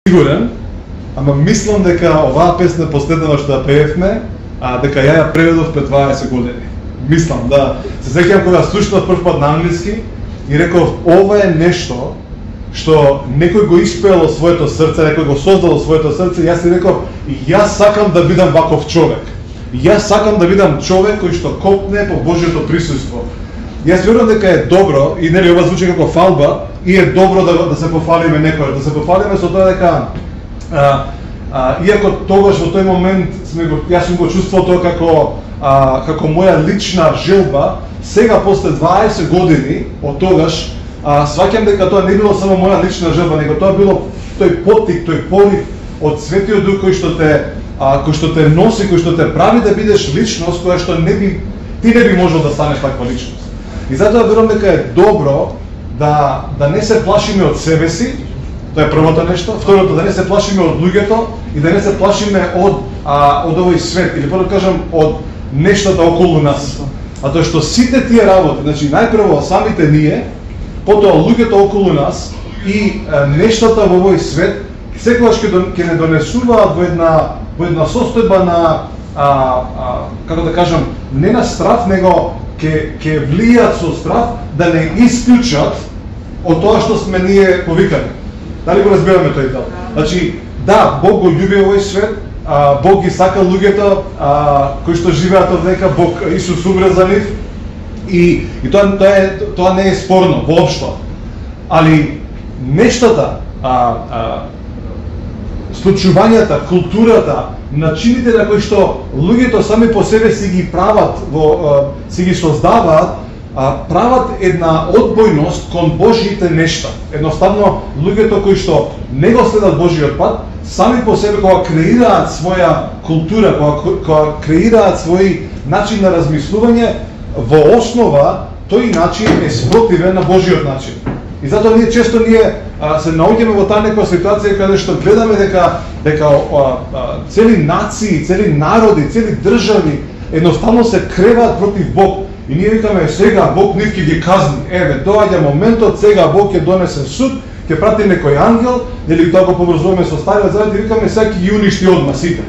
сигурен, ама мислам дека оваа песна последнава што ја пеевме, дека ја преведов пред 20 години. Мислам, да. Се сеќавам кога слушнав прв пат на англиски и реков, ова е нешто што некој го испеел од своето срце, некој го создал од своето срце, и јас си реков, јас сакам да бидам ваков човек. Јас сакам да бидам човек кој што копне по Божјото присуство. Јас верувам дека е добро, и нели ова звучи како фалба, и е добро да се пофалиме некој, да се пофалиме со тоа дека иако тогаш во тој момент јас сум го чувствувал тоа како моја лична желба, сега после 20 години од тогаш сваќам дека тоа не било само моја лична желба, него тоа било тој поттик, тој порив од Светиот Дух кој што те носи, кој што те прави да бидеш личност која што ти не би можел да станеш таква личност. И затоа верувам дека е добро да не се плашиме од себе си, тоа е првото нешто. Второто, да не се плашиме од луѓето и да не се плашиме од овој свет, или да кажам од нештата околу нас. А тоа што сите тие работи, значи најпрво самите ние, потоа луѓето околу нас и нештата во овој свет, секогаш ќе не донесуваат во една состојба на како да кажам, не на страф, него ќе влијат со страф да не исклучат од тоа што сме ние повикани. Дали го разбираме тој дел? Значи, да, Бог го љуби овој свет, Бог ги сака луѓето кои што живеат овдека, Бог Исус умре за нив и тоа не е спорно воопшто. Али нештата, случувањата, културата, начините на кои што луѓето сами по себе си ги прават, си ги создаваат, прават една одбојност кон Божјите нешта. Едноставно, луѓето кои што не го следат Божјиот пат, сами по себе кога креираат своја култура, кога креираат свој начин на размислување, во основа тој начин е спротивен на Божјиот начин. И затоа ние често се наоѓаме во таа некоја ситуација каде што гледаме дека цели нации, цели народи, цели држави едноставно се креваат против Бог. И ние викаме, сега Бог нив ќе ги казни. Еве, доаѓа моментот, сега Бог ќе донесе суд, ќе прати некој ангел, или тоа го поврзуваме со Стариот Завет и викаме, сега ќе ги уништи одма сите.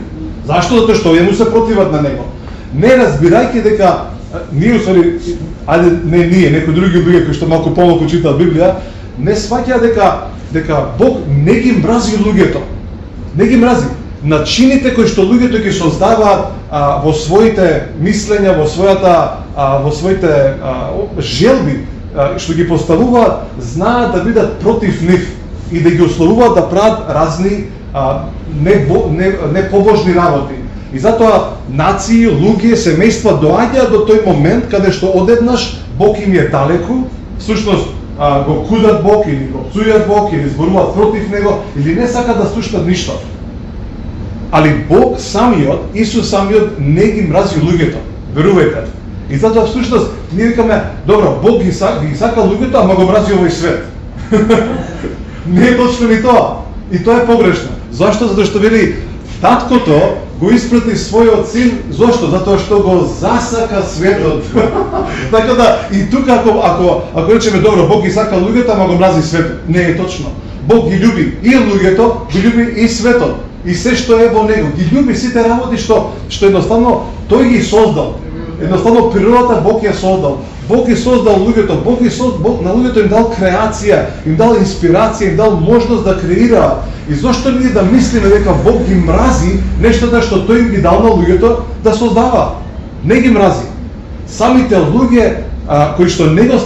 Зашто? Затоа што овие му се противат на него. Не разбирајќи дека ние, некои други луѓе кои што малку помалку читаат Библија, не сваќаат дека Бог не ги мрази луѓето. Не ги мрази. Начините кои што луѓето ги создаваат во своите мислења, во своите желби, што ги поставуваат, знаат да бидат против нив и да ги условуваат да прават разни непобожни работи. И затоа нации, луѓе, семејства доаѓаат до тој момент каде што одеднаш Бог им е далеку, всушност го кудат Бог или го псујат Бог или зборуваат против него или не сакат да слушнат ништо. Али Бог самиот, Исус самиот не ги мрази луѓето, верувајте. И затоа всушност ние викаме, добро, Бог ги сака луѓето, ама го мрази овој свет. Не е точно ни тоа. И тоа е погрешно. Зашто? Затоа што вели таткото го испрати својот син, зошто? Затоа што го засака светот. Така да, и тука ако речеме, добро, Бог ги сака луѓето, ама го мрази светот. Не е точно. Бог ги љуби и луѓето, ги љуби и светот. И се што е во него. Ги љуби сите работи што едноставно тој ги создал. Едноставно природата Бог ја создал. Бог ги создал луѓето, Бог на луѓето им дал креација, им дал инспирација, им дал можност да креираат. И зошто ние да мислиме дека Бог ги мрази нештата што тој им ги дал на луѓето да создава? Не ги мрази. Самите луѓе кои што не ги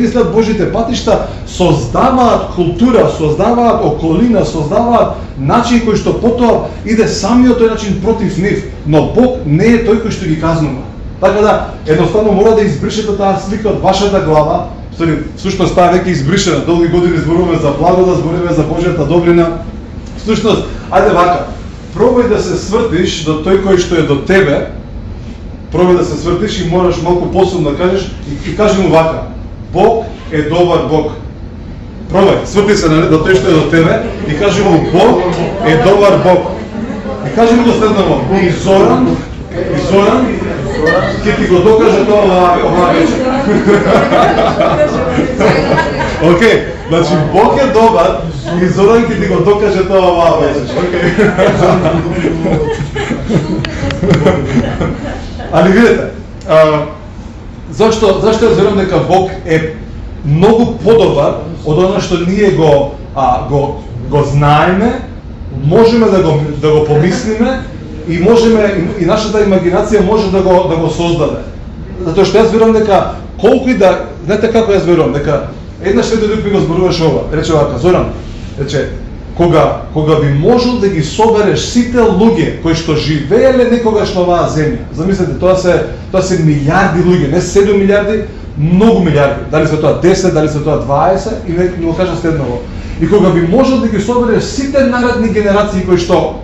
следат Божите патишта, создаваат култура, создаваат околина, создаваат начин кој што потоа иде самиот тој начин против нив, но Бог не е тој кој што ги казнува. Така да, едноставно мора да избришете таа слика од вашата глава. Всушност таа веќе избришена, долги години зборуваме за благодат, зборуваме за Божјата добрина. Всушност, ајде вака, пробај да се свртиш до тој кој што е до тебе, пробај да се свртиш и мораш малку посилно да кажеш и кажи му вака, Бог е добар Бог. Пробај, сврти се до тој што е до тебе и кажи му, Бог е добар Бог. И кажи му го следново, и Зоран, ќе ти го докаже тоа оваа вечер. Океј, значи Бог е добар, И Зоран ќе ти го докаже тоа оваа вечер. Али видите, зашто ја верувам дека Бог е многу подобар од она што ние го знаеме, можеме да го помислиме и можеме и нашата имагинација може да го создаде. Затоа што јас верувам дека колку и да, знаете како јас верувам дека еднаш Свети Дух ми го зборуваше ова, рече вака, Зоран, рече, кога би можел да ги собереш сите луѓе кои што живееле некогаш на оваа земја. Замислете, тоа се милиарди луѓе, не 7 милиарди, многу милиарди. Дали се тоа 10, дали се тоа 20, и не го кажа следново. И кога би можел да ги собереш сите наредни генерации кои што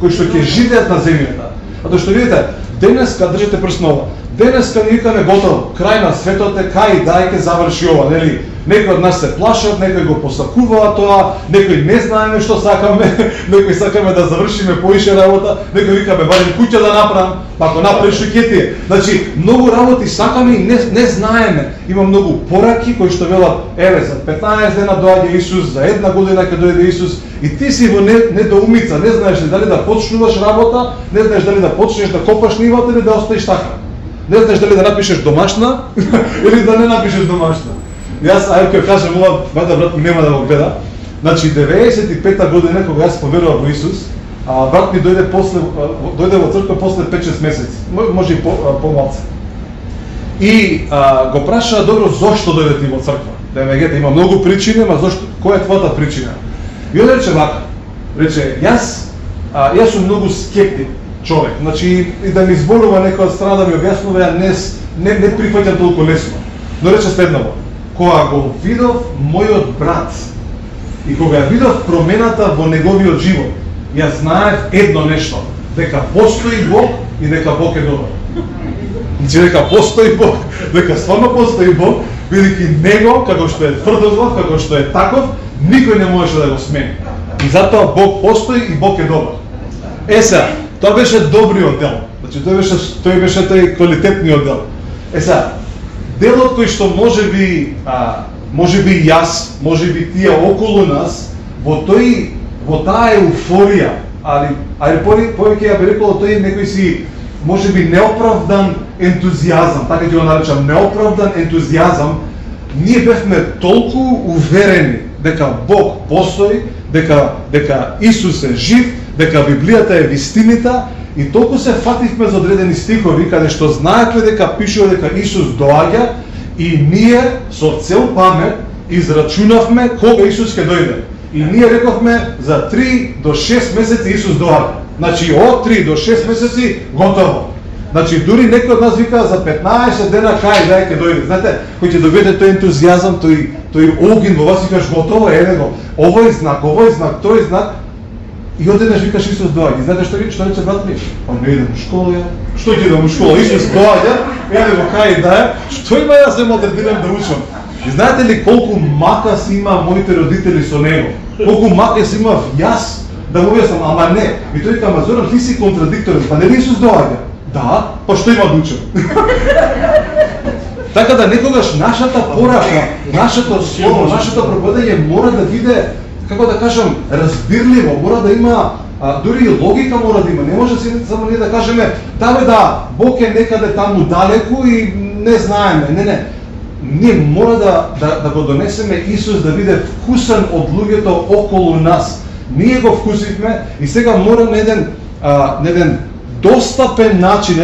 ќе живеат на земјата. Затоа што видите, денеска држите прст на ова. Денеска ни викаме готово, крај на светот е, кај дај ке заврши ова, нели? Некои од нас се плашат, некои го посакуваат тоа, некои не знаеме што сакаме, некои сакаме да завршиме поише работа, некои викаме барем куќа да направам, па ако направиш што ќе ти е. Значи, многу работи сакаме и не знаеме. Има многу пораки кои што велат, еве за 15 дена доаѓа Исус, за една година ќе дојде Исус, и ти си во недоумица, не знаеш дали да почнуваш работа, не знаеш дали да почнеш да копаш нивата или да оставиш така. Не знаеш дали да напишеш домашна или да не напишеш домашна. Јас, ќе кажам ова, бата брат ми нема да го гледа. Значи 95-та година кога јас поверував во Исус, брат ми дојде во црква после 5-6 месеци, може и помалце. И го праша, добро, зошто дојде ти во црква? Да ме гете, има многу причини, ама зошто, која е твојата причина? И он рече вака, рече, јас сум многу скептик човек, значи и да ми зборува некоја страна да ми објаснува, ја не прифаќам толку лесно. Но рече следново, кога го видов мојот брат и кога ја видов промената во неговиот живот, ја знаев едно нешто, дека постои Бог и дека Бог е добар. Значи дека постои Бог, дека стварно постои Бог, бидејќи него, како што е тврдоглав, како што е таков, никој не можеше да го смени. И затоа Бог постои и Бог е добар. Сега, тоа беше добриот дел. Значи тој беше тој квалитетниот дел. Сега, делот кој што може би јас, може би тие околу нас, во таа еуфорија, али повеќе ја би рекол, тој е некој си, може би неоправдан ентузијазам, така ќе го наречам, неоправдан ентузијазам, ние бевме толку уверени дека Бог постои, дека Исус е жив, дека Библијата е вистинита, и толку се фативме за одредени стихови, каде што знаеме дека пишува дека Исус доаѓа, и ние со цел памет израчунавме кога Исус ќе дојде. И ние рековме за 3 до 6 месеци Исус доаѓа. Значи од 3 до 6 месеци готово. Значи дури некој од нас вика за 15 дена кај дај ќе дојде. Знаете, кој ќе доведе тој ентузијазам, тој огин во вас, и кажеш готово, еве го. Овој знак, тој знак. И одеднаш викаш Исус доаѓа. И знаете што рече брат ми? Па не идам у школа ја. Што ќе идам у школа? Исус доаѓа, еве го кај дај. Што има јас да да идам да учам? И знаете ли колку мака си има моите родители со него? Колку мака си имав јас да му објаснам, ама не. И тој вика, Зоран, ти си контрадикторен. Па не ли Исус доаѓа? Да, па што има да учам? Така да некогаш нашата порака, нашето слово, нашето проповедање мора да биде, како да кажам, разбирливо, мора да има, дури и логика мора да има. Не може само ние да кажеме, да, Бог е некаде таму далеку и не знаеме. Не. Ние мора да го донесеме Исус да биде вкусен од луѓето околу нас. Ние го вкусивме и сега мора на еден достапен начин,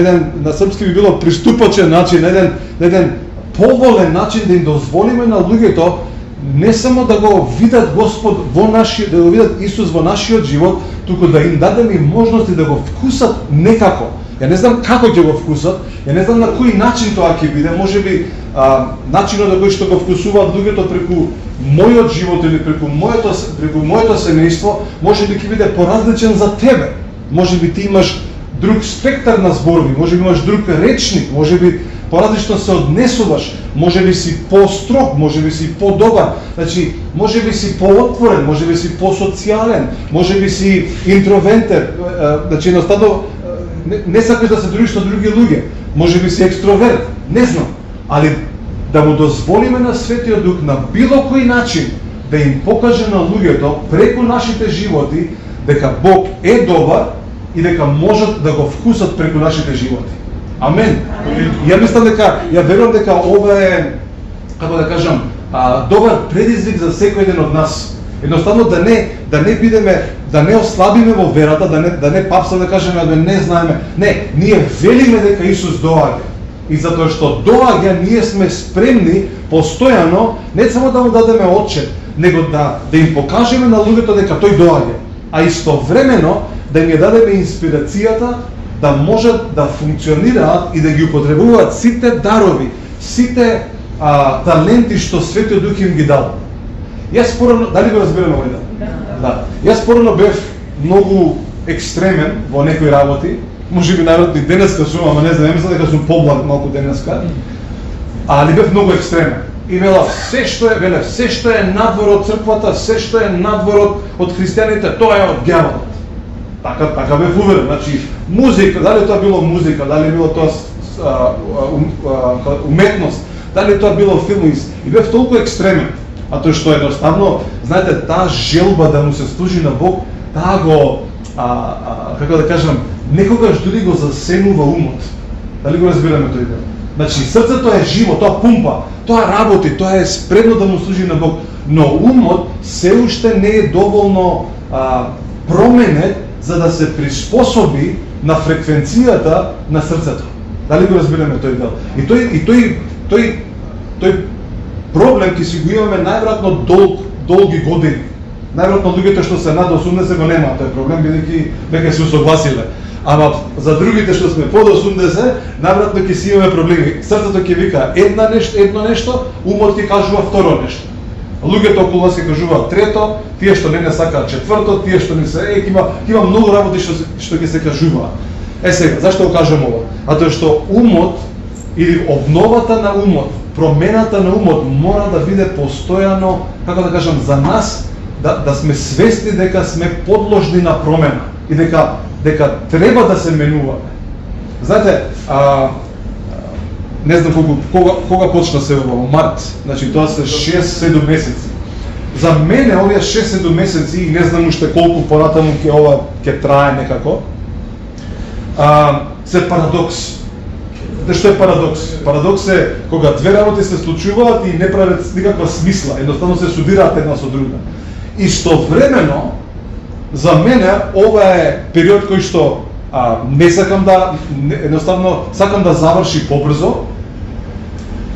на српски би било приступачен начин, на еден поволен начин да им дозволиме на луѓето не само да го видат Господ да го видат Исус во нашиот живот, туку да им дадеме можности да го вкусат некако. Ја не знам како ќе го вкусат, ја не знам на кој начин тоа ќе биде, можеби начинот на кој што го вкусуваат луѓето преку мојот живот или преку моето семејство, можеби ќе биде поразличен за тебе. Можеби ти имаш друг спектар на зборови, можеби имаш друг речник, можеби поразлично се однесуваш, можеби си по-строг, можеби си по-добар, значи можеби си по-отворен, можеби си по-социјален, можеби си интровентер, значи едноставно не сакаш да се дружиш со други луѓе, можеби си екстроверт, не знам, али да му дозволиме на Светиот Дух на било кој начин да им покаже на луѓето преку нашите животи дека Бог е добар и дека можат да го вкусат преку нашите животи. Амен. Ја мислам дека, ја верувам дека ова е, како да кажам, добар предизвик за секој еден од нас. Едноставно да не бидеме, да не ослабиме во верата, да не папсаме да кажеме да не знаеме. Не, ние велиме дека Исус доаѓа. И затоа што доаѓа, ние сме спремни постојано не само да му дадеме отчет, него да им покажеме на луѓето дека тој доаѓа, а истовремено да им ја дадеме инспирацијата да можат да функционираат и да ги употребуваат сите дарови, сите таленти што Светиот Дух им ги дал. Јас порано, дали го разбираме овој дел? Да. Јас порано бев многу екстремен во некои работи, можеби најверојатно и денеска сум, ама не знам, мислам дека сум поблаг малку денеска, али бев многу екстремен. И велав, се што е надвор од црквата, се што е надвор од христијаните, тоа е од ѓаволот. Така бев уверен, значи музика, дали тоа било музика, дали било тоа уметност, дали тоа било филм, и бев толку екстремен. А тоа што едноставно, знаете, таа желба да му се служи на Бог, таа го, како да кажам, некогаш дури го засенува умот. Дали го разбираме тој дел? Значи, срцето е живо, тоа пумпа, тоа работи, тоа е спремно да му служи на Бог, но умот се уште не е доволно променет за да се приспособи на фреквенцијата на срцето. Дали го разбираме тој дел? И тој проблем ќе си го имаме најверојатно долги години. Најверојатно луѓето што се над 80 го нема тој проблем, бидејќи веќе се усогласиле. Ама за другите што сме под 80, најверојатно ќе си имаме проблеми. Срцето ќе вика едно нешто, умот ќе кажува второ нешто. Луѓето околу нас ќе кажуваат трето, тие што не сакаат четврто, тие што не се има многу работи што ќе се кажуваат. Сега, зашто го кажам ова? А тоа што умот или обновата на умот, промената на умот мора да биде постојано, како да кажам, за нас да сме свесни дека сме подложни на промена и дека треба да се менуваме. Знаете, не знам кога почна се во март, значи тоа се 6-7 месеци. За мене овие 6-7 месеци, и не знам уште колку понатаму ќе трае некако, се парадокс. Што е парадокс? Парадокс е кога две работи се случуваат и не прават никаква смисла, едноставно се судираат една со друга. Истовремено, за мене ова е период кој што не сакам едноставно сакам да заврши побрзо,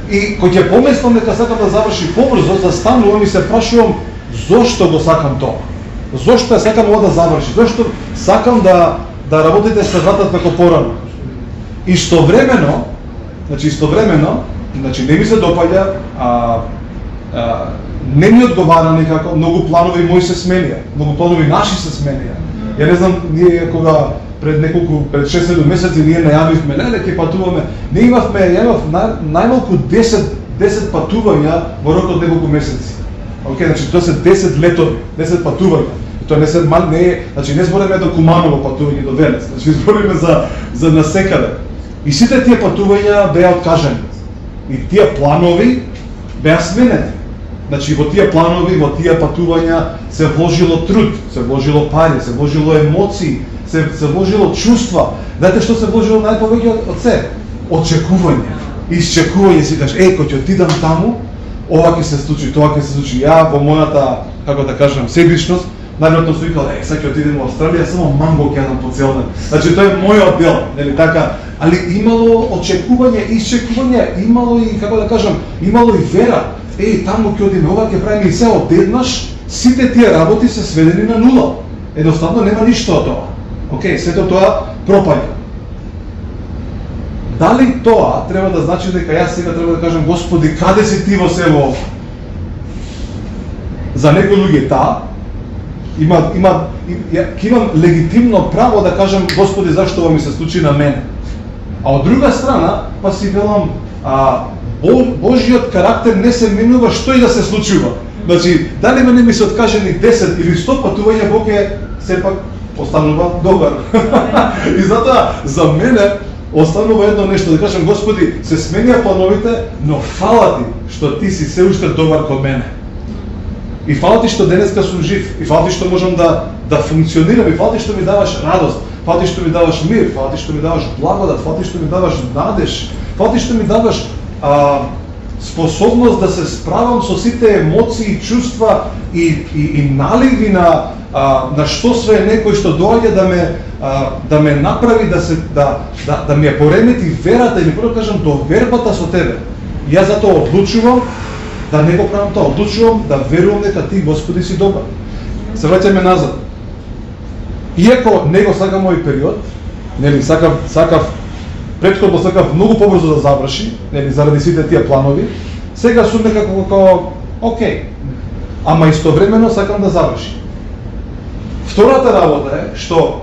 и кој ќе помислам дека сакам да заврши побрзо, застанувам и се прашувам зошто го сакам тоа. Зошто ја сакам ова да заврши? Зошто сакам да работите се вратат како порано? Истовремено, не ми се допаѓа, не ми одговара никако, многу планови мои се сменија, многу планови наши се сменија. Ја не знам, ние кога пред 6-7 месеци ние најавивме, ќе патуваме, ние имав најмалку 10 патувања во рок од неколку месеци. Океј, значи тоа се 10 летови, 10 патувања. Тоа не се значи не збориме до Куманово патување до Велес, значи збориме за насекаде. И сите тие патувања беа откажани. И тие планови беа сменени. Значи во тие планови, во тие патувања се вложило труд, се вложило пари, се вложило емоции, се вложило чувства. Знаете што се вложило најповеќе од се? Очекување. Исчекување, си кажеш, кога ќе отидам таму, ова ќе се случи, тоа ќе се случи. Ја во мојата, како да кажам, себичност, најверојатно сум викал, сега ќе отидем во Австралија, само манго ќе ядам по цел ден. Значи тоа е мојот дел, нели така? Али имало очекување, исчекување, имало и, како да кажам, имало и вера. Таму ќе одиме, ова ќе правиме и се одеднаш, сите тие работи се сведени на нула. Едноставно нема ништо од тоа. Океј, сето тоа пропаѓа. Дали тоа треба да значи дека јас сега треба да кажам, Господи, каде си ти во село ова? За некои луѓе имам легитимно право да кажам, Господи, зашто ова ми се случи на мене? А од друга страна, па си велам, Божиот карактер не се менува што и да се случува. Значи, дали не ми се откажени 10 или 100 патувања, Бог е сепак останува добар. И затоа за мене останува едно нешто, да кажам, Господи, се сменија плановите, но фала ти што ти си се уште добар кон мене. И фала ти што денеска сум жив, и фала ти што можам да функционирам, и фала ти што ми даваш радост, фала ти што ми даваш мир, фала ти што ми даваш благодат, фала ти што ми даваш надеж, фала ти што ми даваш способност да се справам со сите емоции, чувства и наливи на што све некој што доаѓа да ме направи да ми ја поремети верата или прво кажам довербата со тебе. И јас затоа одлучувам да не го правам тоа, одлучувам да верувам дека ти Господи си добар. Се враќаме назад. Иако не го сакам овој период, нели сакав претходно сакав многу побрзо да заврши, нели заради сите тие планови, сега сум некако како окей. Ама истовремено сакам да заврши. Втората работа е што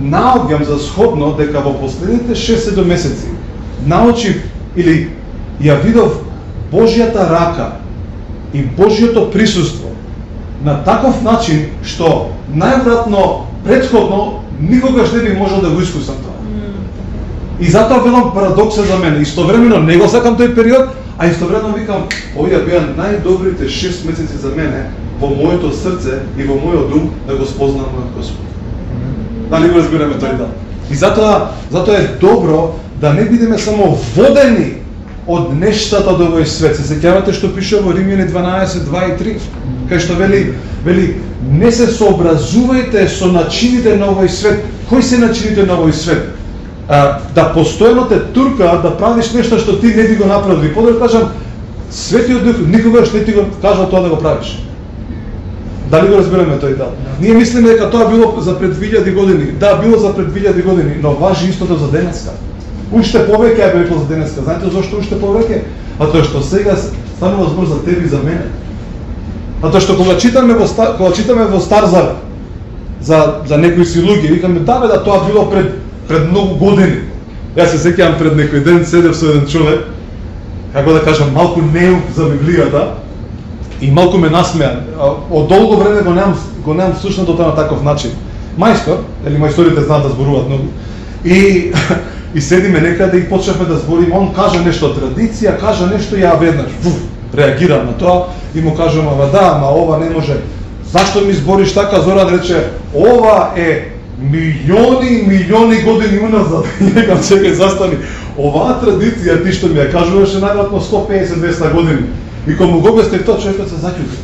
наоѓам за сходно дека во последните 6-7 месеци научив или ја видов Божјата рака и Божјото присуство на таков начин што најверојатно претходно никогаш не би можел да го искусам тоа. И затоа велам парадокс за мене. Истовремено не го сакам тој период, а истовремено викам, овие беа најдобрите 6 месеци за мене во моето срце и во мојот дум да го спознам мојот Господ. Дали го разбираме тој дел? И затоа е добро да не бидеме само водени од нештата од овој свет. Се сеќавате што пише во Римјани 12:2 и 3, кај што вели не се сообразувајте со начините на овој свет. Кои се начините на овој свет? Да постојано те турка да правиш нешто што ти не би го направил. И подобро кажам, Светиот Дух никогаш не ти го кажа тоа да го правиш. Дали го разбираме тој дел? Ние мислиме дека тоа било за пред 2000 години. Да, било за пред 2000 години, но важи истото за денеска. Уште повеќе е рекло за денеска. Знаете зошто уште повеќе? А тоа што сега станува збор за тебе и за мене. А тоа што кога читаме во Стар Завет за некои си луѓе, викаме да тоа било пред многу години. Јас се сеќавам пред некој ден седев со еден човек, како да кажам, малку неук за Библијата и малку ме насмеа. Од долго време го немам слушнато тоа на таков начин. Мајстор, или мајсторите знаат да зборуваат многу. И седиме некаде и почнавме да збориме, он кажа нешто традиција, кажа нешто и ја веднаш реагирам на тоа и му кажам, ама ова не може. Зашто ми збориш така? Зоран рече, ова е милиони години уназад. И некам чекај, застани. Оваа традиција ти што ми ја кажуваше најверојатно 150-200 години. И кога му го обяснив тоа, човекот се заќути.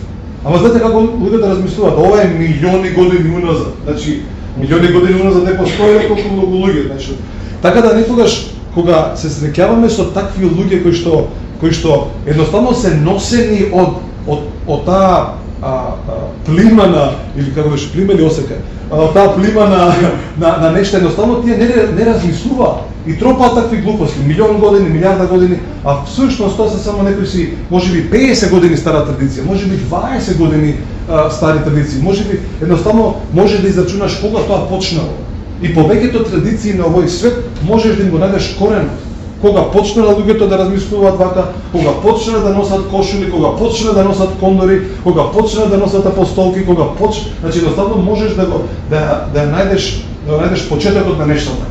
Ама знаете како луѓето размислуваат, ова е милиони години уназад. Значи, милиони години уназад не постои толку многу луѓе, значи. Така да некогаш кога се среќаваме со такви луѓе кои што едноставно се носени од таа плима или како беше плима или осека, таа плима на нешто, едноставно тие не размислуваат и тропаат такви глупости, милион години, милиарда години, а всушност тоа се само некои си, можеби 50 години стара традиција, можеби 20 години стари традиции, можеби едноставно можеш да израчунаш кога тоа почнало. И повеќето традиции на овој свет можеш да им го најдеш коренот. Кога почнаа луѓето да размислуваат вака, кога почнаа да носат кошули, кога почнаа да носат кондори, кога почнаа да носат апостолки, значи едноставно можеш да најдеш почетокот на нештото.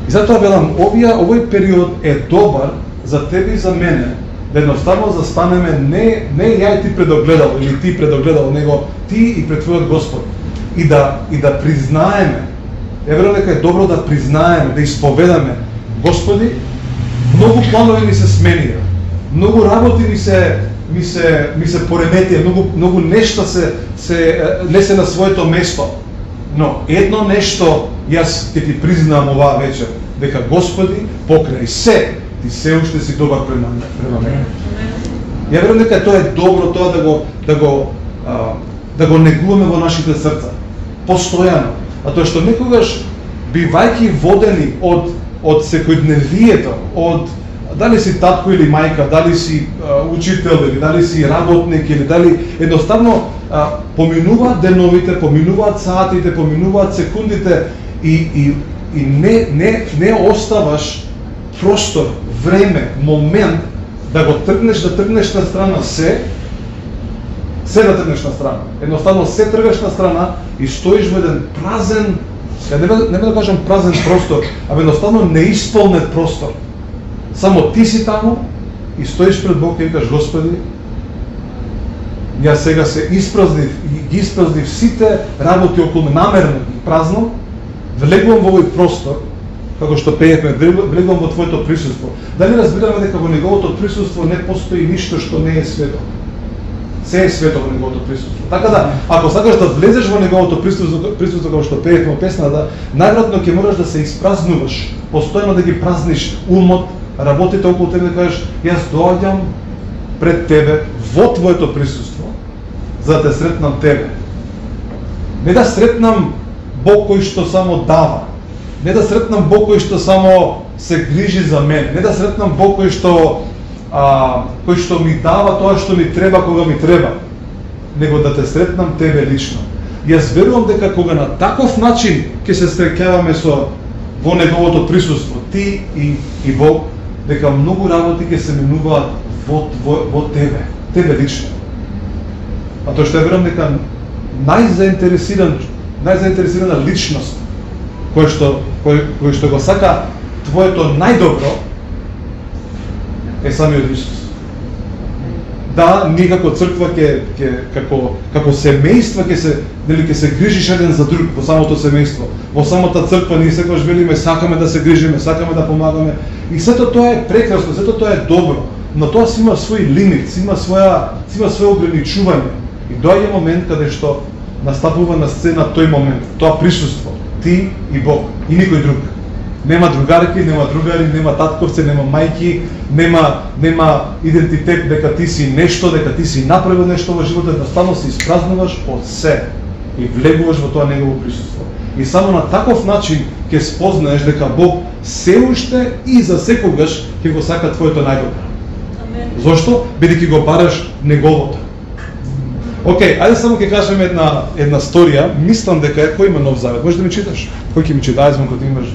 И затоа велам, овој период е добар за тебе и за мене, да едноставно застанеме не ја и ти предогледал или ти предогледал, него ти и пред твојот Господ и да признаеме. Верувам дека е добро да признаеме, да исповедаме, Господи, многу планови ми се сменија, многу работи ми се пореметија, многу нешта не се на своето место. Но едно нешто јас ќе ти признам оваа вечер, дека Господи, покрај се, ти се уште си добар према мене. Ја верувам дека тоа е добро, тоа да го негуваме во нашите срца, постојано. А тоа што некогаш бивајќи водени од секојдневието, од дали си татко или мајка, дали си учител или дали си работник или дали едноставно поминуваат деновите, поминуваат сатите, поминуваат секундите и не оставаш простор, време, момент да го тргнеш на страна се да тргнеш на страна. Едноставно се тргаш на страна и стоиш во еден празен, не да кажам празен простор, а едноставно неисполнет простор. Само ти си таму и стоиш пред Бог и кажеш, Господи, Ја сега се испразнив и ги испразнив сите работи околу намерно ги празнам, влегувам во овој простор, како што пеевме, влегувам во твоето присуство. Дали разбираме дека во неговото присуство не постои ништо што не е свето? Се е свето во неговото присуство. Така да, ако сакаш да влезеш во неговото присуство како што пеевме песната, најверојатно ќе мораш да се испразнуваш, постојано да ги празниш умот, работите околу тебе, да кажеш, јас доаѓам пред тебе во твоето присуство, за да те сретнам тебе. Не да сретнам Бог кој што само дава, не да сретнам Бог кој што само се грижи за мен, не да сретнам Бог кој што ми дава тоа што ми треба кога ми треба, него да те сретнам тебе лично. Јас верувам дека кога на таков начин ќе се среќаваме во неговото присуство, ти и Бог, дека многу работи ќе се менуваат во тебе лично. А тоа што ја верувам дека најзаинтересирана личност кој што го сака твоето најдобро е самиот Исус. Да, ние како црква како семејство ќе се грижиш еден за друг во самото семејство. Во самата црква ние секогаш велиме сакаме да се грижиме, сакаме да помагаме и сето тоа е прекрасно, сето тоа е добро, но тоа си има свој лимит, си има свое ограничување. И доаѓа момент каде што настапува на сцена тој момент, тоа присуство, ти и Бог, и никој друг. Нема другарки, нема другари, нема татковци, нема мајки, нема идентитет дека ти си нешто, дека ти си направил нешто во животот, едноставно се испразнуваш од се и влегуваш во тоа негово присуство. И само на таков начин ќе спознаеш дека Бог се уште и за секогаш ќе го сака твоето најдобро. Зошто? Бидејќи го бараш неговото. Океј, ајде само ќе кажем една сторија. Мислам дека кој има Нов Завет. Можеш да ми читаш? Кој ќе ми чита? Ајде кога ти имаш.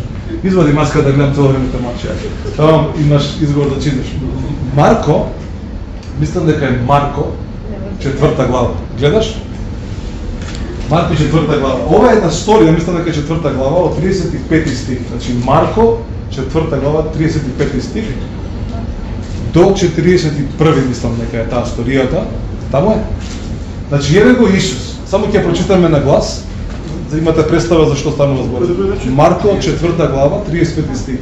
Извади маска да гледам цело време тамачија. Тамам имаш изговор да читаш. Марко, мислам дека е Марко, 4 глава. Гледаш? Марко 4 глава. Ова е една сторија, мислам дека е 4 глава од 35 стих. Значи Марко 4 глава 35 стих до 41 мислам дека е таа сторијата. Таму е. Значи, еве го Исус. Само ќе прочитаме на глас, за да имате представа за што станува збор. Марко 4 глава 35 стих.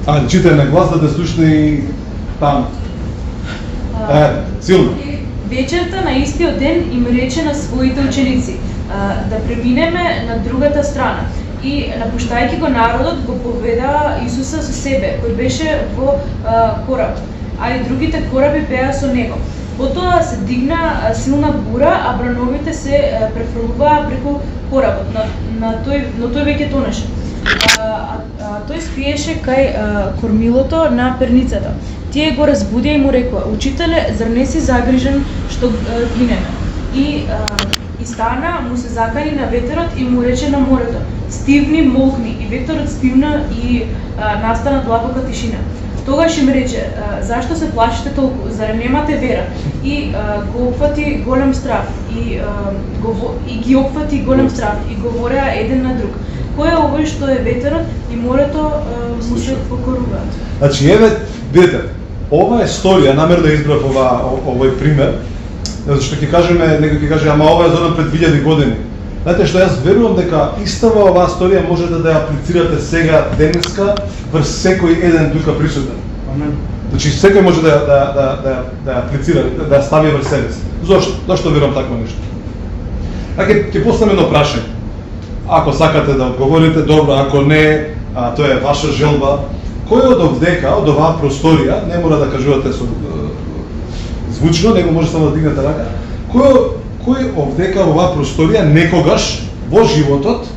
Ајде, читај на глас да слушне и таму. Силно. Вечерта на истиот ден им рече на своите ученици да преминеме на другата страна. И напуштајќи го народот, го поведа Исуса со себе, кој беше во кораб, а и другите кораби беа со него. Потоа се дигна силна бура, а брановите се префрлуваа преку коработ, но тој веќе тонеше. Тој спиеше кај кормилото на перницата. Тие го разбудија и му рекоа: "Учителе, зар не си загрижен што гинеме?" И стана, му се закани на ветерот и му рече на морето: "Стивни, молкни." И ветерот стивна и настана длабока тишина. Тогаш им рече: "Зашто се плашите толку? Зар немате вера?" И го опфати голем страх и ги опфати голем страх и говореа еден на друг: "Кој е овој што е ветерот и морето му се покоруваат?" Значи, еве, видите, ова е сторија, намерно избрав овој пример, зашто ќе кажеме, некој ќе каже: "Ама ова е за пред 1000 години." Знаете што, јас верувам дека истава оваа сторија можете да ја аплицирате сега, денеска, врз секој еден тука присутен. Значи, секој може да ја аплицира, да ја стави врз себе си. Зошто верувам такво нешто? Ќе поставам едно прашање. Ако сакате да одговорите, добро, ако не, тоа е ваша желба. Кој од овдека, од оваа просторија, не мора да кажувате со звучно, него може само да дигнете рака, кој овдека оваа просторија некогаш во животот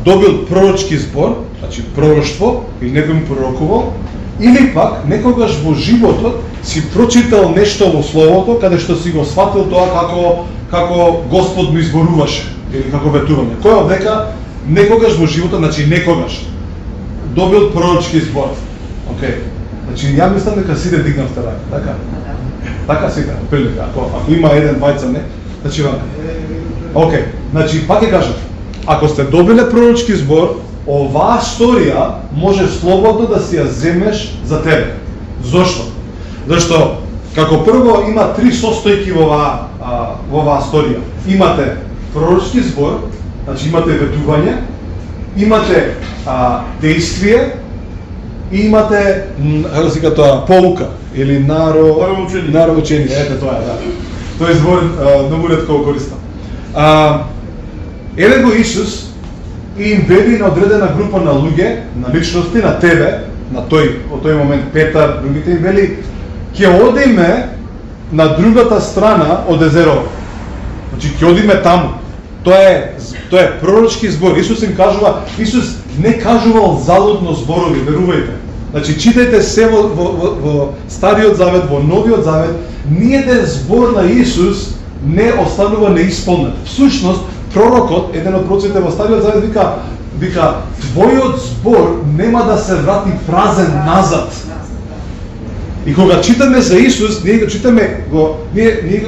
добил пророчки збор, значи пророштво, или некој му пророкувал, или пак некогаш во животот си прочитал нешто во Словото, каде што си го сватил тоа како Господ ми зборуваше, или како ветување. Кој овдека некогаш во животот, значи некогаш, добил пророчки збор. Океј. Значи, ја мислам дека сите дигнавте рака, така? Така сите, прилика. Ако има еден, двајца не, значи вака. Океј. Значи, пак ќе кажам, ако сте добиле пророчки збор, оваа сторија може слободно да си ја земеш за тебе. Зошто? Зашто како прво има три состојки во оваа сторија. Имате пророчки збор, значи имате ветување, имате действие и имате, како се вика тоа, поука или нароучение. Ете тоа е, да. Тој збор многу ретко го користам. Еве го Исус и им вели на одредена група на луѓе, на личности, на тебе, на во тој момент Петар, другите им вели, ќе одиме на другата страна од езеро. Значи ќе одиме таму. Тоа е пророчки збор. Исус им кажува, Исус не кажувал залудно зборови, верувајте. Значи читајте се во Стариот Завет, во Новиот Завет, ниеден збор на Исус не останува неисполнет. Всушност, пророкот, еден од пророците во Стариот Завет вика, твојот збор нема да се врати празен назад. И кога читаме за Исус, ние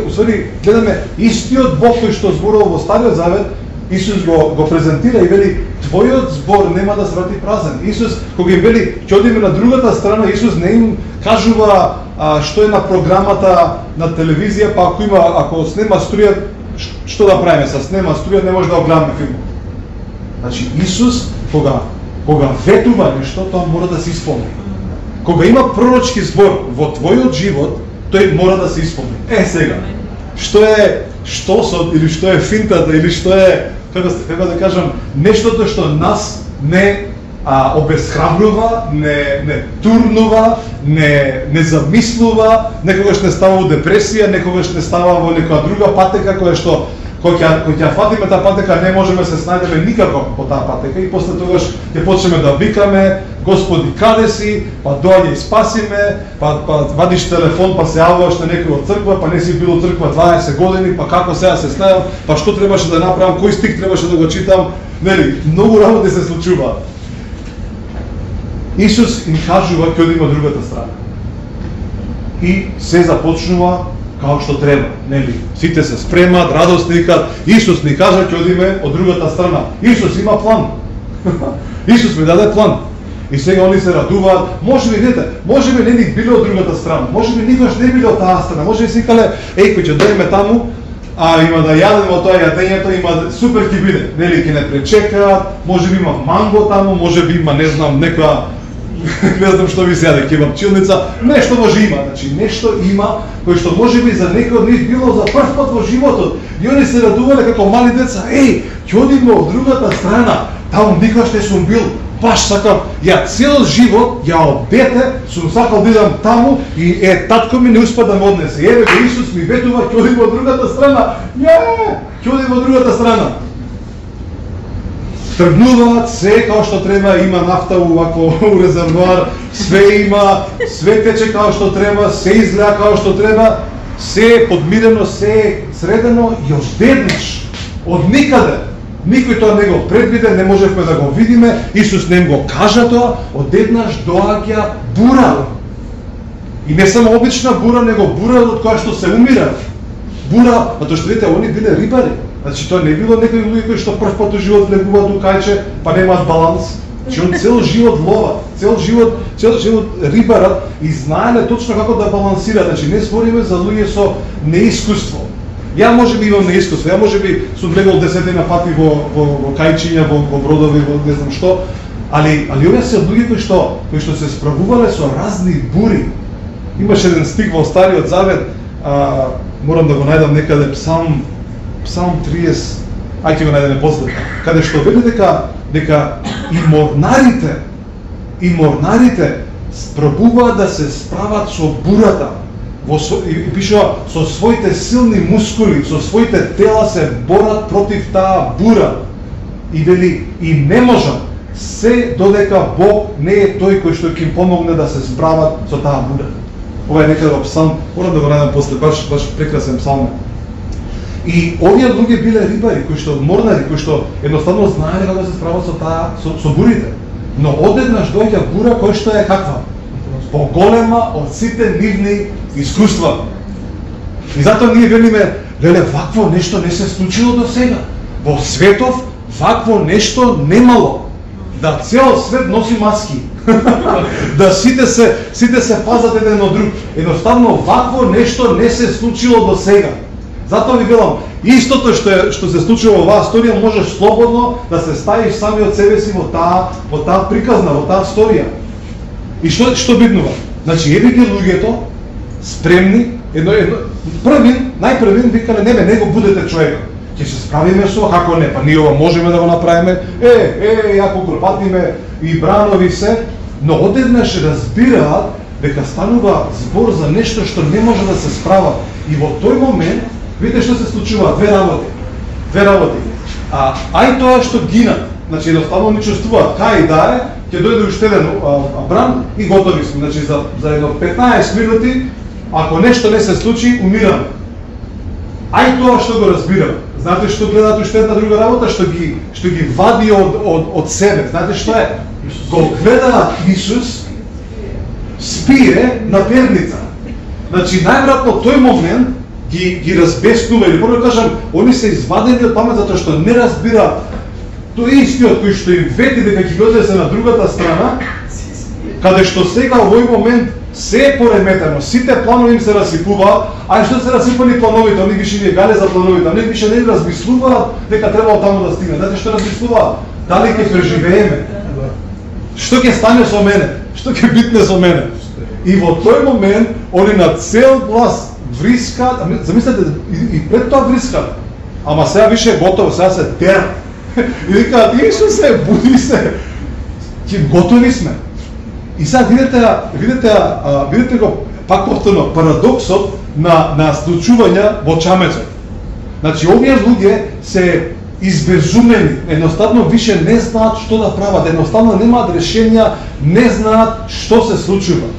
усвари гледаме истиот Бог кој што зборувал во Стариот Завет, Исус го презентира и вели твојот збор нема да се врати празен. Исус кога им вели ќе одиме на другата страна, Исус не им кажува што е на програмата на телевизија, па ако снема струја, што да правиме со снема струја, не може да гледаме филм. Значи Исус кога ветува нешто, тоа мора да се исполни. Кога има пророчки збор во твојот живот, тој мора да се исполни. Сега, што е штосот или што е финтата или што е, како да кажам, нештото што нас не обесхрабрува, не турнува, не замислува, некогаш не става во депресија, некогаш не става во некоја друга патека која што кога ќе фатиме таа патека не можеме се снајдеме никако по таа патека и после тогаш ќе почнеме да викаме Господи каде си, па доаѓај и спасиме, па вадиш телефон, па се јавуваш на некој од црква, па не си бил од црква 20 години, па како сега се снајам, па што требаше да направам, кој стих требаше да го читам, нели, многу работи се случуваат. Исус им кажува ќе одиме од другата страна. И се започнува како што треба, нели? Сите се спремаат, радосни викаат, Исус ни кажа ќе одиме од другата страна. Исус има план. Исус ми даде план. И сега они се радуваат. Можеби не ни биле од другата страна. Можеби никош не биле од таа страна. Можеби си кале, кој ќе дојдеме таму, има да јадеме од тоа јадењето, има супер ќе биде. Нели ќе не пречекаат, можеби има манго таму, можеби има не знам некоја не знам што ви се јаде, кебапчилница, нешто може има, значи нешто има кој што можеби за некој од нив било за прв пат во животот. И они се радувале како мали деца, ќе одиме од другата страна, таму никогаш не сум бил, баш сакам, ја цел живот, ја од дете сум сакал да идам таму и татко ми не успа да ме однесе. Еве го Исус ми ветува ќе одиме од другата страна. Ќе одиме од другата страна. Тргнуваат се како што треба, има нафта у резервоар, све има, све тече како што треба, се изгледа како што треба, се е подмирено, се е средено и одеднаш, од никаде, никој тоа не го предвиде, не можевме да го видиме, Исус не го кажа тоа, одеднаш доаѓа бура. И не само обична бура, него бура од која што се умира. Бура, затоа што видите, они биле рибари. Значи тоа не било некои луѓе кои што прв пат во живот влегуваат у кајче, па немаат баланс. Значи он цел живот лова, цел живот рибарат и знаеле точно како да балансира. Значи не збориме за луѓе со неискуство. Ја можеби имам неискуство, ја можеби сум влегол 10 пати во кајчиња, во бродови, во не знам што, али овие се луѓе кои што се справувале со разни бури. Имаше еден стих во Стариот Завет, морам да го најдам некаде, Псалм 30, ајде го најдеме после, каде што вели дека и морнарите пробуваат да се справат со бурата, и пишува со своите силни мускули, со своите тела се борат против таа бура. И вели, и не можат, се додека Бог не е тој кој што ќе им помогне да се справат со таа бура. Ова е некаде во Псалм, морам да го најдам после, баш прекрасен псалм. И овие луѓе биле рибари, кои што морнари, кои што едноставно знаеле како да се справат со бурите. Но одеднаш доаѓа бура кој што е каква? Поголема од сите нивни искуства. И затоа ние велиме, леле, вакво нешто не се случило до сега. Во светов вакво нешто немало. Да цел свет носи маски. Да сите се пазат еден од друг. Едноставно вакво нешто не се случило до сега. Затоа ви велам, истото што се случило во оваа сторија можеш слободно да се ставиш сами од себе си во таа приказна, во таа сторија. И што биднува? Значи еве ги луѓето спремни, најпрвин викале не го будете човекот. Ќе се справиме со како не, па ние ова можеме да го направиме. Јако гропатиме и бранови се, но одеднаш разбираат дека станува збор за нешто што не може да се справа. И во тој момент видите што се случува, две работи. Ај тоа што гинат, значи едноставно не чувствуваат кај да е, ќе дојде уште еден бран и готови сме. Значи за едно 15 минути, ако нешто не се случи, умираме. Ај тоа што го разбирам. Знаете што гледаат уште една друга работа, што ги вади од себе. Знаете што е? Го гледаат Исус спие на перница. Значи најверојатно тој момент ги разбеснува, или прво кажам, они се извадени од памет затоа што не разбираат тој истиот кој што им вети дека ќе го однесе на другата страна, каде што сега во овој момент се е пореметено, сите планови им се расипуваат, а што се расипани плановите, они више не гале за плановите, они више не размислуваат дека требало таму да стигне. Знаете што размислуваат? Дали ќе преживееме? Што ќе стане со мене? Што ќе битне со мене? И во тој момент, они на цел глас врискаат, замислете, и пред тоа врискаат, ама сега више е готово, сега се терат. И викаат, Исусе, буди се, готови сме. И сега видите го, пак повторно, парадоксот на случувања во чамецот. Значи, овие луѓе се избезумени, едноставно више не знаат што да прават, едноставно немаат решенја, не знаат што се случува.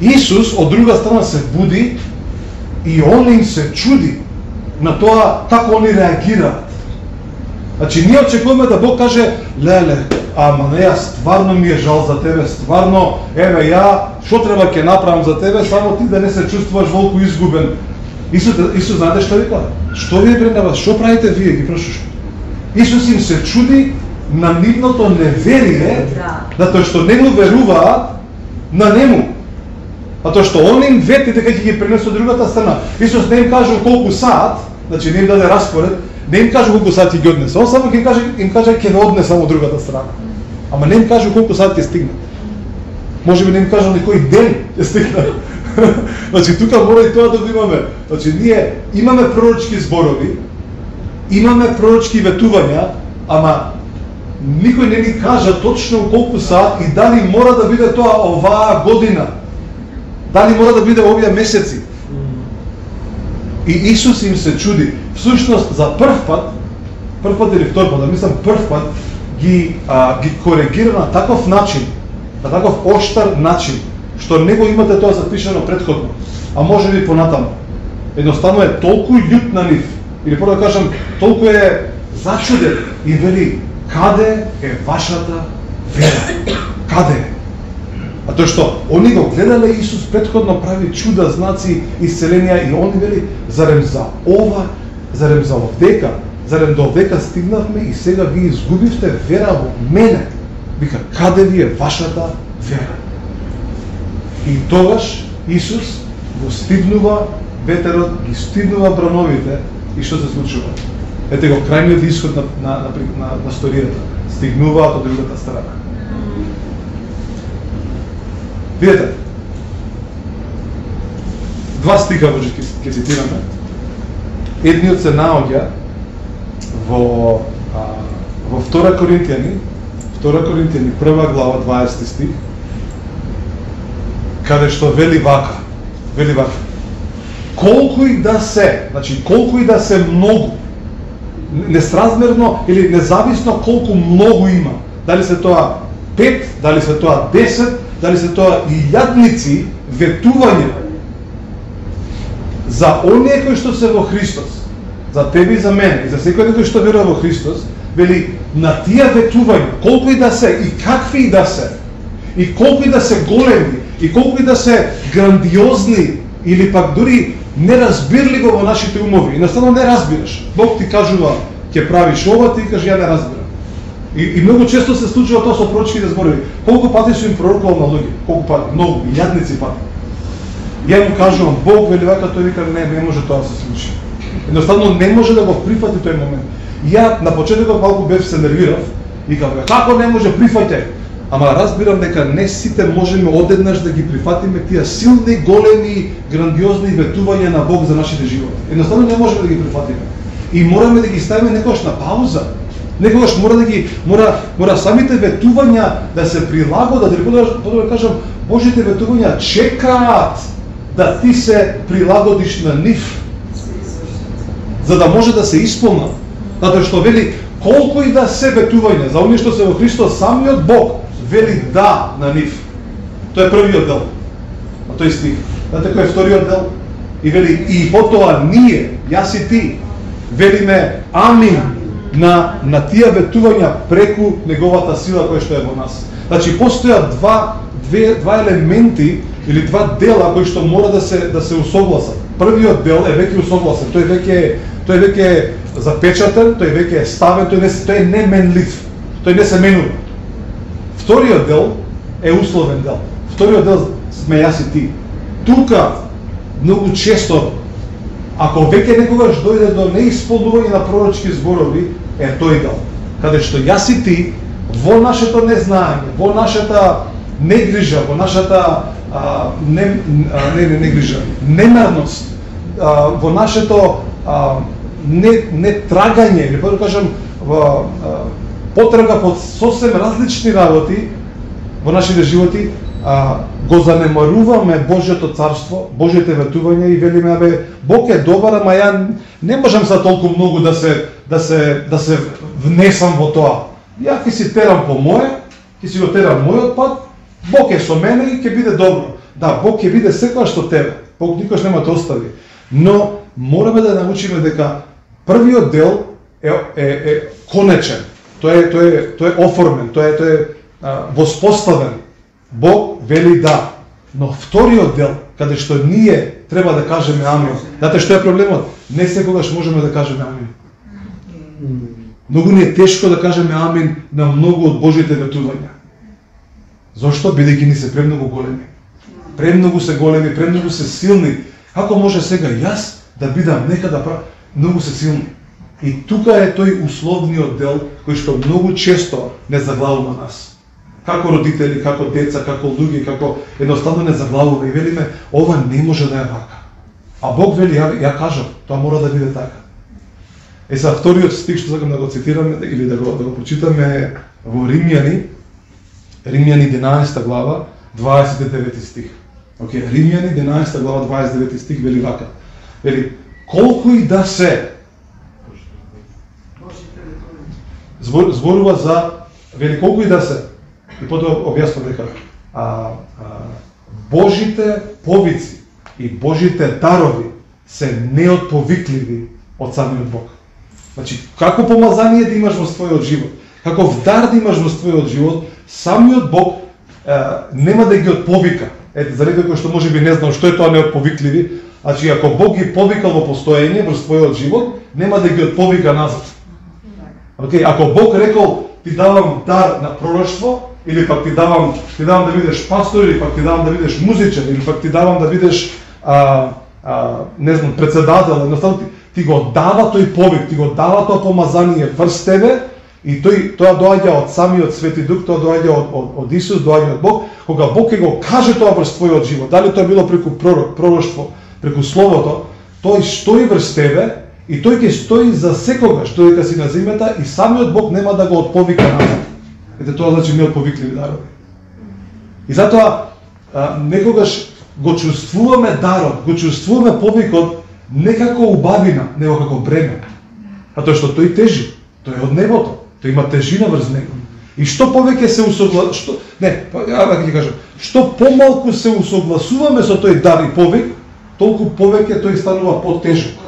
Исус, од друга страна, се буди и он им се чуди на тоа како они реагираат. Значи, ние очекуваме да Бог каже, леле, ама не, стварно ми е жал за тебе, стварно, еве што треба ќе направам за тебе, само ти да не се чувствуваш волку изгубен. Исус знаете што вика? Што ви е пред вас? Што правите вие? Ги прашуваш. Исус им се чуди на нивното неверие, затоа што не го веруваат на нему. Затоа што он им вети дека ќе ги пренесе од другата страна. Исус не им кажа колку саат, значи не им даде распоред, не им кажа колку саат ќе ги однесе. Он само им каже ќе ве однесе од другата страна. Ама не им кажа колку саат ќе стигнат. Може би не им кажа на кој ден ќе стигнат. Значи тука мора и тоа да го имаме. Значи ние имаме пророчки зборови, имаме пророчки ветувања, ама никој не ни кажа точно колку саат и дали мора да биде тоа оваа година. Дали мора да биде овие месеци. И Исус им се чуди. Всушност за прв пат или втор пат, да мислам прв пат, ги коригира на таков начин, на таков оштар начин, што не го имате тоа запишано претходно, а може би понатаму. Едноставно е толку љут на нив, или прво да кажам, толку е зачуден и вели, каде е вашата вера? Каде е? А тоа што, они го гледале Исус претходно прави чуда, знаци, исцеленија и они вели, зарем за овдека, зарем до овдека стигнавме и сега ви изгубивте вера во мене. Вика, каде ви е вашата вера? И тогаш Исус го стигнува ветерот, ги стигнува брановите и што се случува? Ете го крајниот исход на сторијата. Стигнуваат од другата страна. Видете, два стиха ќе цитираме. Едниот се наоѓа во 2 Коринтијани, 1 глава, 20 стих, каде што вели вака, колку и да се, значи колку и да се многу, несразмерно или независно колку многу има, дали се тоа 5, дали се тоа 10, дали се тоа илјадници ветувања за оние кои што се во Христос, за тебе и за мене, и за секој кој што верува во Христос, вели на тие ветувања, колку и да се, и какви и да се, и колку и да се големи, и колку и да се грандиозни, или пак дури неразбирливо во нашите умови, едноставно не разбираш. Бог ти кажува, ќе правиш ова, ти кажеш, ја не разбирам. И многу често се случува тоа со пророчките зборови. Колку пати сум им пророкувал на луѓе? Колку пати? Многу, илјадници пати. Ја му кажувам, Бог вели вака, тој вика не може тоа да се случи. Едноставно не може да го прифати тој момент. Ја на почетокот малку бев се нервирав и кажав, како не може прифаќај? Ама разбирам дека не сите можеме одеднаш да ги прифатиме тие силни, големи, грандиозни ветувања на Бог за нашите животи. Едноставно не можеме да ги прифатиме. И мораме да ги ставиме некогаш на пауза. Некогаш мора самите ветувања да се прилагодат, или подобро кажам, Божите ветувања чекаат да ти се прилагодиш на нив, за да може да се исполнат. Затоа што вели, колку и да се ветување, за оние што се во Христос, самиот Бог вели да на нив. Тоа е првиот дел. А тој стих. Знаете кој е вториот дел? И вели, и потоа ние, јас и ти, велиме амин на тие ветувања преку неговата сила која што е во нас. Значи постојат два елементи или два дела кои што мора да се усогласат. Првиот дел е веќе усогласен, тој веќе е запечатен, тој веќе е ставен, тој е неменлив, тој не се менува. Вториот дел е условен дел. Вториот дел сме јас и ти. Тука многу често, ако веќе некогаш дојде до неисполнување на пророчки зборови, е тој дел. Каде што јас и ти во нашето незнаење, во нашата негрижа, во нашата немарност, во нашето не трагање, или да кажам, потрага под сосем различни работи во нашите животи, го занемаруваме Божјото царство, Божјите ветувања и велиме, абе, Бог е добар, ама ја не можам за толку многу да се внесам во тоа. Ја ќе си терам по моје, ќе си го терам мојот пат, Бог е со мене и ќе биде добро. Да, Бог ќе биде секогаш со тебе. Бог никош нема да остави. Но мораме да научиме дека првиот дел е конечен. Тој е оформен, тој е воспоставен. Бог вели да. Но вториот дел, каде што ние треба да кажеме амин. Знаете што е проблемот? Не секогаш можеме да кажеме амин. Многу ни е тешко да кажеме амин на многу од Божите ветувања. Зошто? Бидејќи ни се премногу големи. Премногу се големи, премногу се силни. Како може сега јас да бидам некада многу се силни? И тука е тој условниот дел кој што многу често не заглавува нас. Како родители, како деца, како луѓе, како едноставно не заглавува и велиме, ова не може да е вака. А Бог вели, ја кажам, тоа мора да биде така. Сега вториот стих што сакам да го цитираме или да го прочитаме во Римјани 11 глава, 29 стих. Океј, Римјани 11 глава, 29 стих вели вака. Вели, колку и да се зборува за, вели, колку и да се, и потоа објаснува дека Божите повици и Божите дарови се неотповикливи од самиот Бог. Значи, како помазание да имаш во својот живот, каков дар да имаш во својот живот, самиот Бог нема да ги отповика. Ете, за некој кој што можеби не знал што е тоа неотповикливи, значи ако Бог ги повикал во постоење во својот живот, нема да ги отповика назад. Океј, ако Бог рекол ти давам дар на пророштво, или пак ти давам да бидеш пастор, или пак ти давам да бидеш музичар, или пак ти давам да бидеш не знам, председател, едноставно ти го дава тој повик, ти го дава тоа помазание врз тебе и тоа доаѓа од самиот Свети Дух, тоа доаѓа од Исус, доаѓа од Бог, кога Бог ќе го каже тоа врз твојот живот, дали тоа било преку пророштво, преку словото, тој стои врз тебе и тој ќе стои за секогаш додека си на земјата и самиот Бог нема да го отповика назад. Ете, тоа значи неотповикливи дарови. И затоа некогаш го чувствуваме дарот, го чувствуваме повикот не како убавина, него како бреме. Затоа што тој тежи, тој е од небото, тој има тежина врз него. И што повеќе се што помалку се усогласуваме со тој дар и повик, толку повеќе тој станува потежок.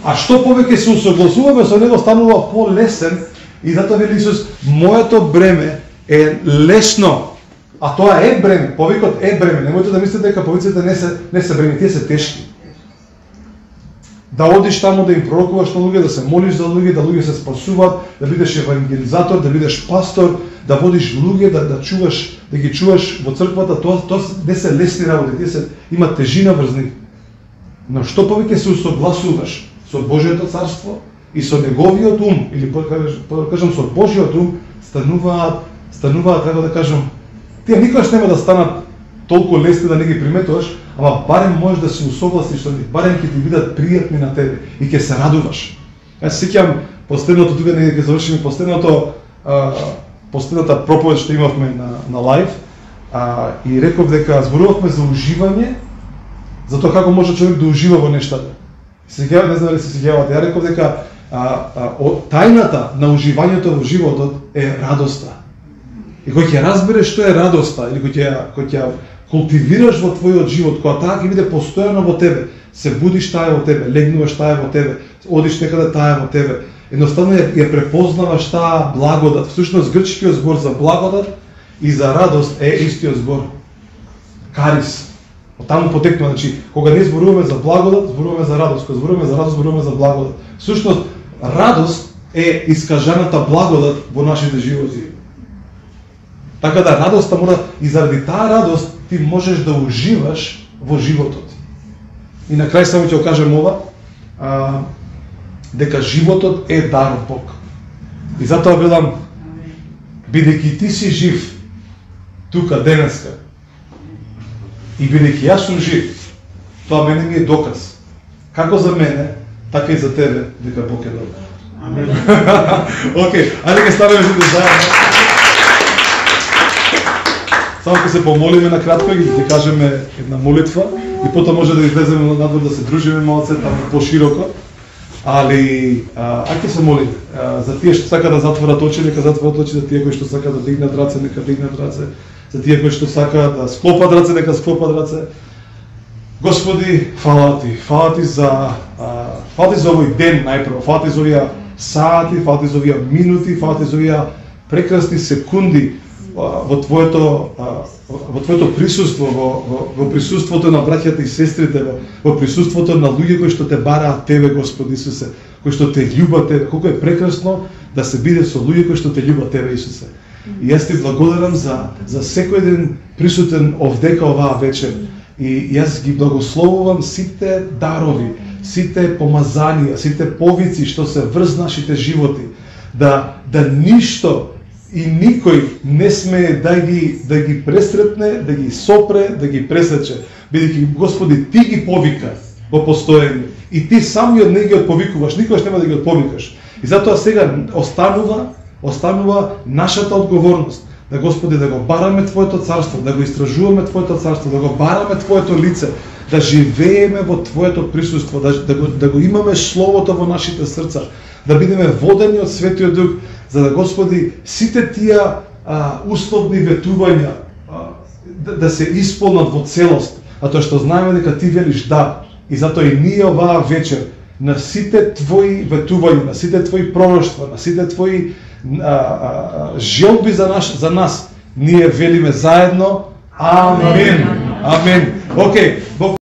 А што повеќе се усогласуваме со него, станува полесен. И затоа вели Исус, моето бреме е лесно. А тоа е бреме, повикот е бреме. Немојте да мислите дека повиците не се бреме, тие се тешки. да одиш таму да им пророкуваш на луѓе, да се молиш за луѓе, да луѓе се спасуваат, да бидеш евангелизатор, да бидеш пастор, да водиш луѓе, да чуваш, да ги чуваш во црквата, тоа не се лесни работи, тие се има тежина врз нив. Но што повеќе се усогласуваш со Божјото царство и со неговиот ум, или кажам со Божјиот ум, стануваат, како да кажам, тие никогаш нема да станат толку лесни да не ги приметуваш, ама барем можеш да се усогласиш со нив, барем ќе ти бидат пријатни на тебе и ќе се радуваш. Јас се сеќавам последното, тука не ќе завршиме последната проповед што имавме на лайв, и реков дека зборувавме за уживање, за тоа како може човек да ужива во нештата. Сега не знам дали се сеќавате, ја реков дека тајната на уживањето во животот е радоста. И кој ќе разбереш што е радоста, или кој ќе култивираш во твојот живот, кога таа ќе биде постојано во тебе, се будиш таа во тебе, легнуваш таа во тебе, одиш некаде таа во тебе, едноставно ја препознаваш таа благодат. Всушност грчкиот збор за благодат и за радост е истиот збор. Карис. Од таму потекнува, значи, кога не зборуваме за благодат, зборуваме за радост, кога зборуваме за радост, зборуваме за благодат. Всушност радост е искажаната благодат во нашите животи. Така да радоста мора, и заради таа радост ти можеш да уживаш во животот. И на крај само ќе го кажем ова, дека животот е дар од Бог. И затоа велам, бидејќи ти си жив тука денеска, и бидејќи јас сум жив, тоа мене ми е доказ, како за мене, така и за тебе, дека Бог е добар. Амен. Океј, ајде ќе станеме сите заедно. Само ќе се помолиме на кратко и ќе кажеме една молитва и потоа може да излеземе надвор да се дружиме малце таму пошироко. Али ќе се молиме за тие што сака да затворат очи, нека затворат очи, за тие кои што сака да дигнат раце, нека дигнат раце, за тие кои што сака да склопат раце, нека склопат раце. Господи, фала ти за овој ден најпрво, фала ти за овие сати, фала ти за овие минути, фала ти за овие прекрасни секунди во твоето присуство, во присуството на браќата и сестрите, во присуството на луѓе кои што те бараат тебе, Господи Исусе, кои што те љубат тебе. Колку е прекрасно да се биде со луѓе кои што те љубат тебе, Исусе. И јас ти благодарам за секој ден присутен овдека оваа вечер. И јас ги благословувам сите дарови, сите помазанија, сите повици што се врз нашите животи, да ништо и никој не смее да ги пресретне, да ги сопре, да ги пресече, бидејќи Господи ти ги повика во постоење и ти самиот не ги отповикуваш, никогаш нема да ги отповикаш. И затоа сега останува нашата одговорност да, Господи, да го бараме Твоето царство, да го истражуваме Твоето царство, да го бараме Твоето лице, да живееме во Твоето присуство, да го имаме Словото во нашите срца, да бидеме водени од Светиот Дух, за да, Господи, сите тие условни ветувања да се исполнат во целост, а тоа што знаеме дека Ти велиш да, и затоа и ние оваа вечер на сите Твои ветувања, на сите Твои пророштва, на сите Твои желби за нас, ние велиме заедно. Амен. Амен. Океј.